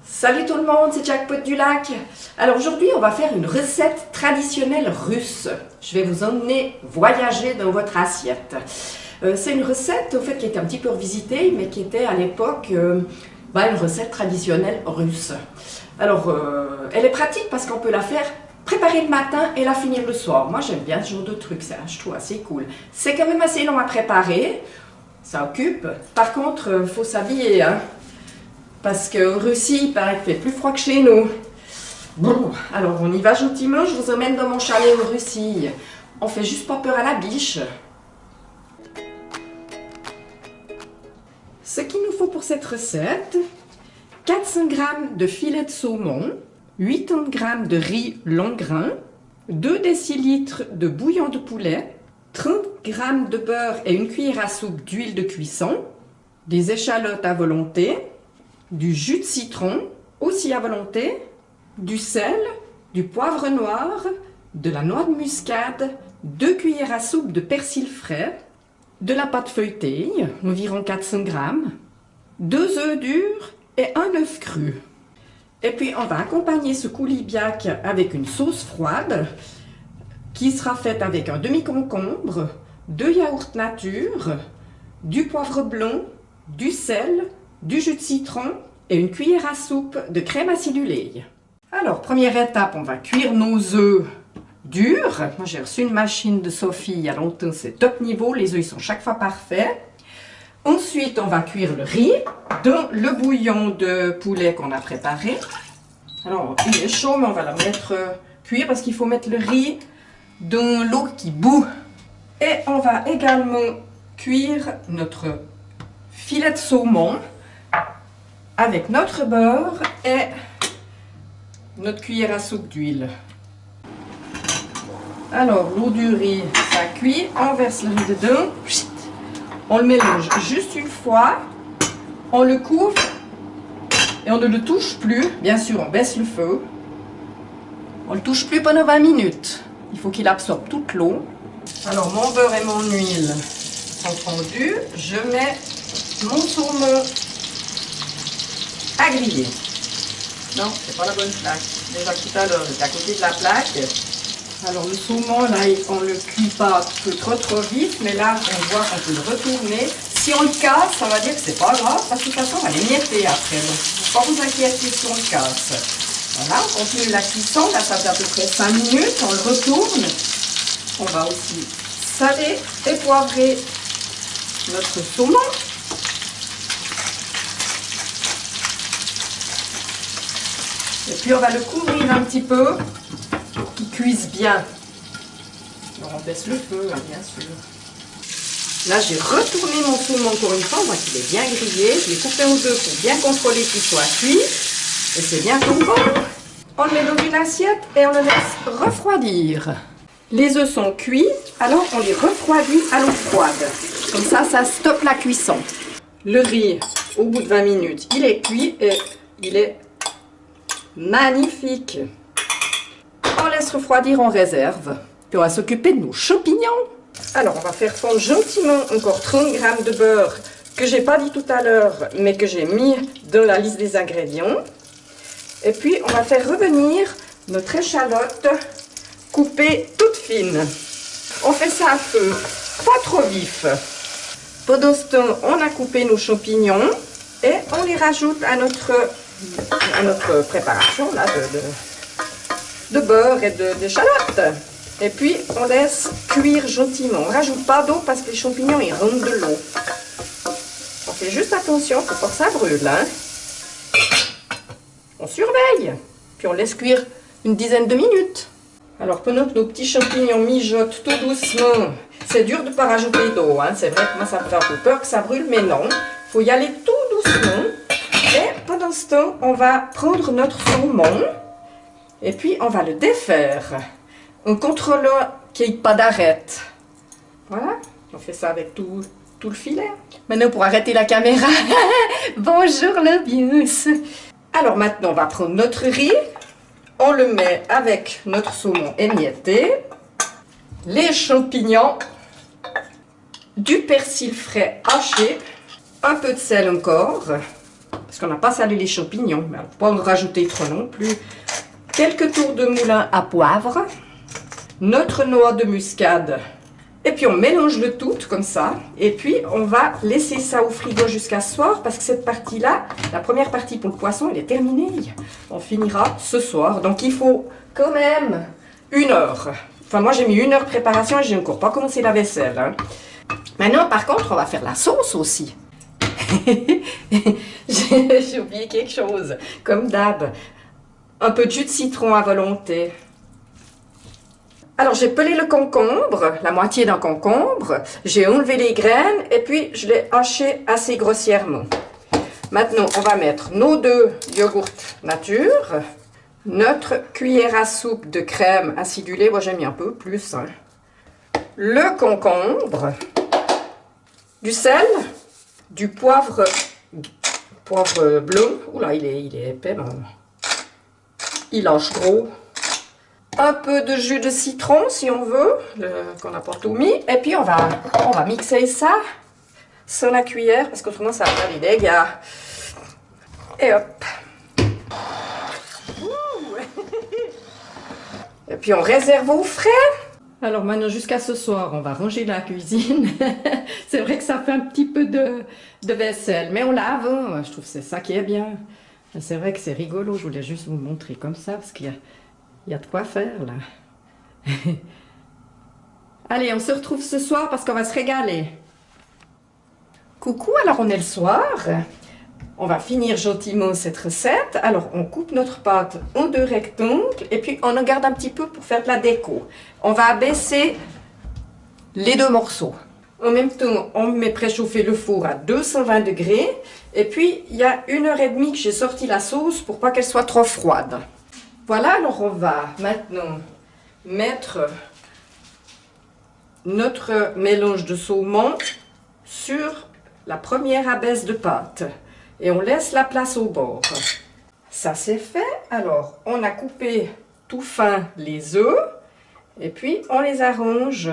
Salut tout le monde, c'est Jackpot du Lac. Alors aujourd'hui, on va faire une recette traditionnelle russe. Je vais vous emmener voyager dans votre assiette. C'est une recette au fait qui était un petit peu revisitée, mais qui était à l'époque une recette traditionnelle russe. Alors, elle est pratique parce qu'on peut la faire préparer le matin et la finir le soir. Moi, j'aime bien ce genre de truc, ça, je trouve assez cool. C'est quand même assez long à préparer, ça occupe. Par contre, il faut s'habiller, hein. Parce qu'en Russie, il paraît qu'il fait plus froid que chez nous. Bon, alors on y va gentiment, je vous emmène dans mon chalet en Russie. On fait juste pas peur à la biche. Ce qu'il nous faut pour cette recette, 400 g de filet de saumon, 80 g de riz long grain, 2 décilitres de bouillon de poulet, 30 g de beurre et une cuillère à soupe d'huile de cuisson, des échalotes à volonté, du jus de citron, aussi à volonté, du sel, du poivre noir, de la noix de muscade, 2 cuillères à soupe de persil frais, de la pâte feuilletée, environ 400 g, 2 œufs durs et un œuf cru. Et puis on va accompagner ce coulibiac avec une sauce froide qui sera faite avec un demi-concombre, 2 yaourts nature, du poivre blanc, du sel, du jus de citron et une cuillère à soupe de crème acidulée. Alors, première étape, on va cuire nos œufs durs. Moi, j'ai reçu une machine de Sophie il y a longtemps, c'est top niveau, les œufs ils sont chaque fois parfaits. Ensuite, on va cuire le riz dans le bouillon de poulet qu'on a préparé. Alors, il est chaud, mais on va le mettre cuire parce qu'il faut mettre le riz dans l'eau qui bout. Et on va également cuire notre filet de saumon avec notre beurre et notre cuillère à soupe d'huile. Alors, l'eau du riz, ça cuit, on verse le riz dedans, on le mélange juste une fois, on le couvre et on ne le touche plus. Bien sûr, on baisse le feu. On ne le touche plus pendant 20 minutes. Il faut qu'il absorbe toute l'eau. Alors, mon beurre et mon huile sont fondus. Je mets mon saumon à griller. Non, c'est pas la bonne plaque. Déjà tout à l'heure, j'étais à côté de la plaque. Alors le saumon, là, on ne le cuit pas trop vite, mais là, on voit qu'on peut le retourner. Si on le casse, ça va dire que c'est pas grave, parce que de toute façon, on va l'émietter après. Donc, il ne faut pas vous inquiéter si on le casse. Voilà, on continue la cuisson. Là, ça fait à peu près 5 minutes. On le retourne. On va aussi saler et poivrer notre saumon. Et puis on va le couvrir un petit peu pour qu'il cuise bien. Alors on baisse le feu, hein, bien sûr. Là j'ai retourné mon saumon encore une fois, on voit qu'il est bien grillé. Je l'ai coupé en deux pour bien contrôler qu'il soit cuit. Et c'est bien tombant. On le met dans une assiette et on le laisse refroidir. Les œufs sont cuits, alors on les refroidit à l'eau froide. Comme ça stoppe la cuisson. Le riz, au bout de 20 minutes, il est cuit et il est magnifique. On laisse refroidir en réserve. Puis on va s'occuper de nos champignons. Alors on va faire fondre gentiment encore 30 g de beurre que j'ai pas dit tout à l'heure, mais que j'ai mis dans la liste des ingrédients. Et puis on va faire revenir notre échalote coupée toute fine. On fait ça à feu pas trop vif. Pendant ce temps, on a coupé nos champignons et on les rajoute à notre préparation là, de beurre et d'échalotes. Et puis on laisse cuire gentiment. On ne rajoute pas d'eau parce que les champignons ils rendent de l'eau. On fait juste attention, il ne faut pas que ça brûle. Hein. On surveille. Puis on laisse cuire une dizaine de minutes. Alors pendant que nos petits champignons mijotent tout doucement, c'est dur de ne pas rajouter d'eau. Hein. C'est vrai que moi ça me fait un peu peur que ça brûle, mais non. Il faut y aller tout doucement. Et pendant ce temps, on va prendre notre saumon et puis on va le défaire en contrôlant qu'il n'y ait pas d'arête. Voilà, on fait ça avec tout le filet. Maintenant, pour arrêter la caméra, bonjour le bius. Alors maintenant, on va prendre notre riz, on le met avec notre saumon émietté, les champignons, du persil frais haché, un peu de sel encore. parce qu'on n'a pas salé les champignons, mais on ne peut pas en rajouter trop non plus. Quelques tours de moulin à poivre, notre noix de muscade, et puis on mélange le tout comme ça, et puis on va laisser ça au frigo jusqu'à ce soir, parce que cette partie-là, la première partie pour le poisson, elle est terminée. On finira ce soir, donc il faut quand même 1 heure. Enfin, moi j'ai mis 1 heure de préparation et j'ai encore pas commencé la vaisselle. Hein. Maintenant, par contre, on va faire la sauce aussi. J'ai oublié quelque chose, comme d'hab. Un peu de jus de citron à volonté. Alors, j'ai pelé le concombre, la moitié d'un concombre. J'ai enlevé les graines et puis je l'ai haché assez grossièrement. Maintenant, on va mettre nos 2 yogourts nature, notre cuillère à soupe de crème acidulée. Moi, j'ai mis un peu plus. Hein. Le concombre, du sel, du poivre bleu. Oula, il est épais, non. Il lâche gros. Un peu de jus de citron, si on veut, qu'on n'a pas tout mis. Et puis, on va mixer ça sur la cuillère, parce qu'autrement, ça va faire des dégâts. Et hop. Et puis, on réserve au frais. Alors maintenant, jusqu'à ce soir, on va ranger la cuisine. C'est vrai que ça fait un petit peu de vaisselle, mais on lave. Je trouve que c'est ça qui est bien. C'est vrai que c'est rigolo, je voulais juste vous montrer comme ça, parce qu'il y a de quoi faire, là. Allez, on se retrouve ce soir, parce qu'on va se régaler. Coucou, alors on est le soir. On va finir gentiment cette recette. Alors, on coupe notre pâte en 2 rectangles, et puis on en garde un petit peu pour faire de la déco. On va abaisser les 2 morceaux. En même temps, on met préchauffer le four à 220 degrés. Et puis, il y a 1h30 que j'ai sorti la sauce pour pas qu'elle soit trop froide. Voilà, alors on va maintenant mettre notre mélange de saumon sur la première abaisse de pâte. Et on laisse la place au bord. Ça c'est fait. Alors, on a coupé tout fin les œufs. Et puis, on les arrange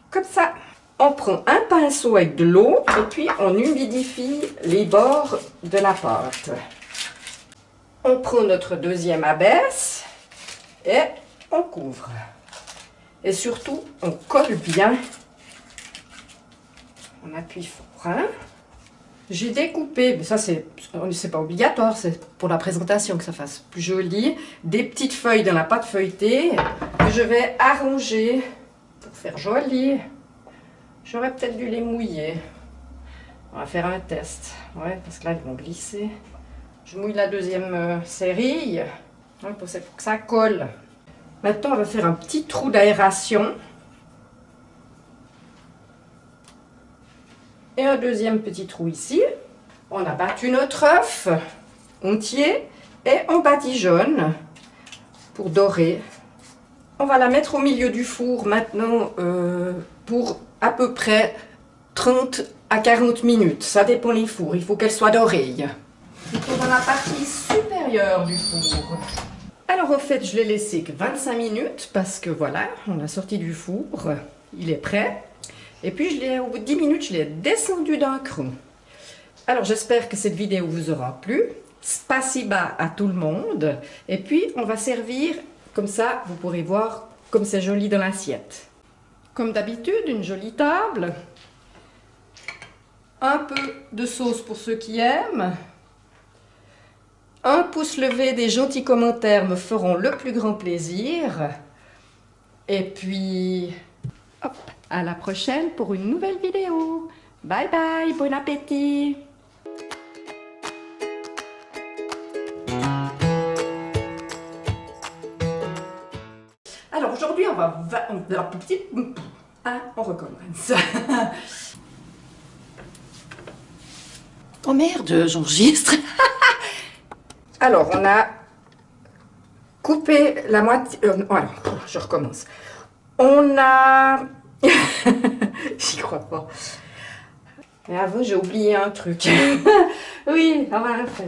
comme ça. On prend un pinceau avec de l'eau et puis on humidifie les bords de la pâte. On prend notre deuxième abaisse et on couvre. Et surtout, on colle bien. On appuie fort. Hein? J'ai découpé, mais ça c'est pas obligatoire, c'est pour la présentation que ça fasse plus joli, des petites feuilles dans la pâte feuilletée que je vais arranger pour faire joli. J'aurais peut-être dû les mouiller. On va faire un test. Ouais, parce que là, ils vont glisser. Je mouille la deuxième série. Ouais, pour que ça colle. Maintenant, on va faire un petit trou d'aération. Et un deuxième petit trou ici. On a battu notre œuf entier et on badigeonne pour dorer. On va la mettre au milieu du four maintenant pour à peu près 30 à 40 minutes. Ça dépend des fours. Il faut qu'elle soit dorée. Plutôt dans la partie supérieure du four. Alors au fait, je l'ai laissé que 25 minutes parce que voilà, on l'a sorti du four. Il est prêt. Et puis au bout de 10 minutes, je l'ai descendu d'un cran. Alors j'espère que cette vidéo vous aura plu. Spasiba à tout le monde. Et puis on va servir comme ça, vous pourrez voir comme c'est joli dans l'assiette. Comme d'habitude, une jolie table. Un peu de sauce pour ceux qui aiment. Un pouce levé, des gentils commentaires me feront le plus grand plaisir. Et puis, hop, à la prochaine pour une nouvelle vidéo. Bye bye, bon appétit! Alors aujourd'hui, on recommence. Oh merde, j'enregistre. Alors, on a coupé la moitié... voilà, je recommence. On a... J'y crois pas. Mais avant, j'ai oublié un truc. Oui, on va refaire.